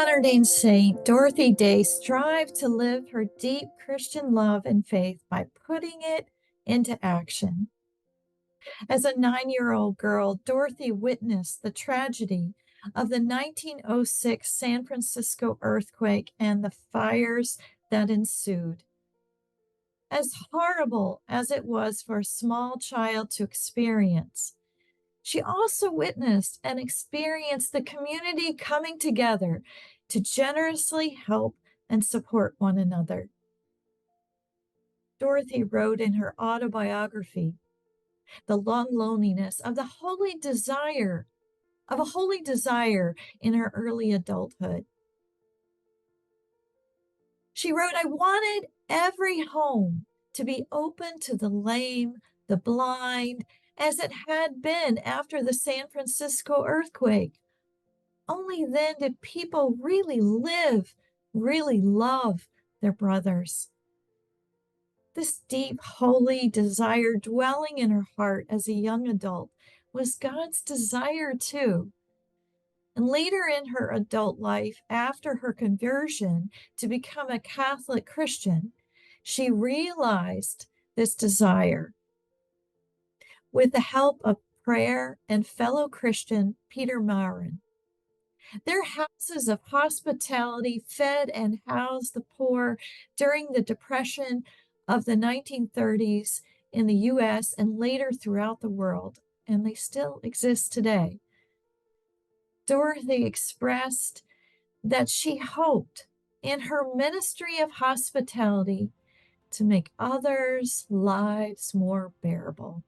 Latter-day Saint Dorothy Day strived to live her deep Christian love and faith by putting it into action. As a 9-year-old girl, Dorothy witnessed the tragedy of the 1906 San Francisco earthquake and the fires that ensued. As horrible as it was for a small child to experience, she also witnessed and experienced the community coming together to generously help and support one another. Dorothy wrote in her autobiography, "The long loneliness of a holy desire in her early adulthood." She wrote, "I wanted every home to be open to the lame, the blind, as it had been after the San Francisco earthquake. Only then did people really live, really love their brothers." This deep, holy desire dwelling in her heart as a young adult was God's desire too. And later in her adult life, after her conversion to become a Catholic Christian, she realized this desire. With the help of prayer and fellow Christian Peter Maurin, their houses of hospitality fed and housed the poor during the Depression of the 1930s in the US and later throughout the world, and they still exist today. Dorothy expressed that she hoped in her ministry of hospitality to make others' lives more bearable.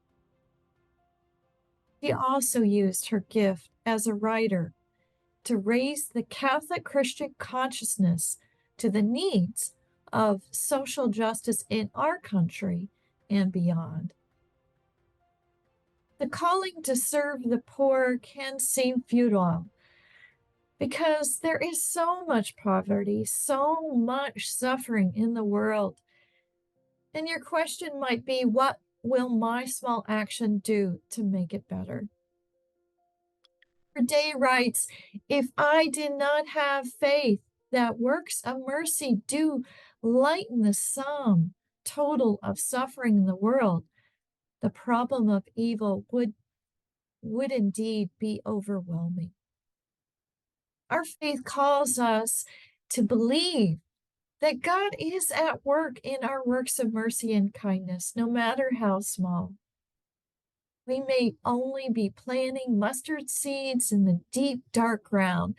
She also used her gift as a writer to raise the Catholic Christian consciousness to the needs of social justice in our country and beyond. The calling to serve the poor can seem futile because there is so much poverty, so much suffering in the world. And your question might be, what will my small action do to make it better? Day writes, "If I did not have faith that works of mercy do lighten the sum total of suffering in the world, the problem of evil would indeed be overwhelming." Our faith calls us to believe that God is at work in our works of mercy and kindness, no matter how small. We may only be planting mustard seeds in the deep, dark ground,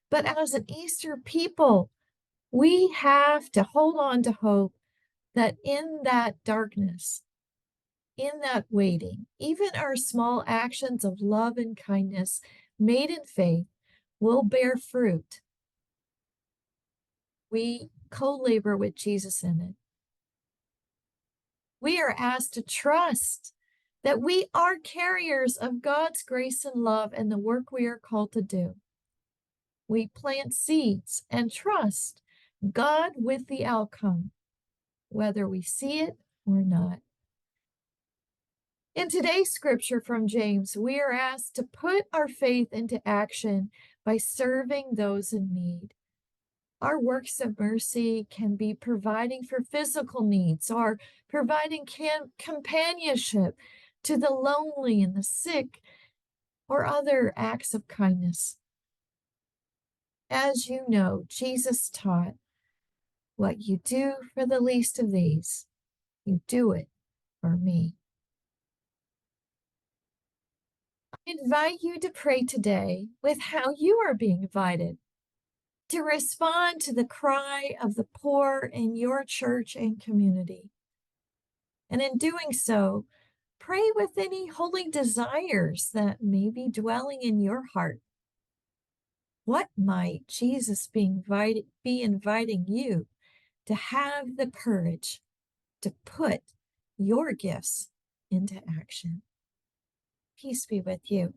but as an Easter people, we have to hold on to hope that in that darkness, in that waiting, even our small actions of love and kindness made in faith will bear fruit. We co-labor with Jesus in it. We are asked to trust that we are carriers of God's grace and love and the work we are called to do. We plant seeds and trust God with the outcome, whether we see it or not. In today's scripture from James, we are asked to put our faith into action by serving those in need. Our works of mercy can be providing for physical needs or providing companionship to the lonely and the sick, or other acts of kindness. As you know, Jesus taught, "What you do for the least of these, you do it for me." I invite you to pray today with how you are being invited to respond to the cry of the poor in your church and community. And in doing so, pray with any holy desires that may be dwelling in your heart. What might Jesus be inviting you to have the courage to put your gifts into action? Peace be with you.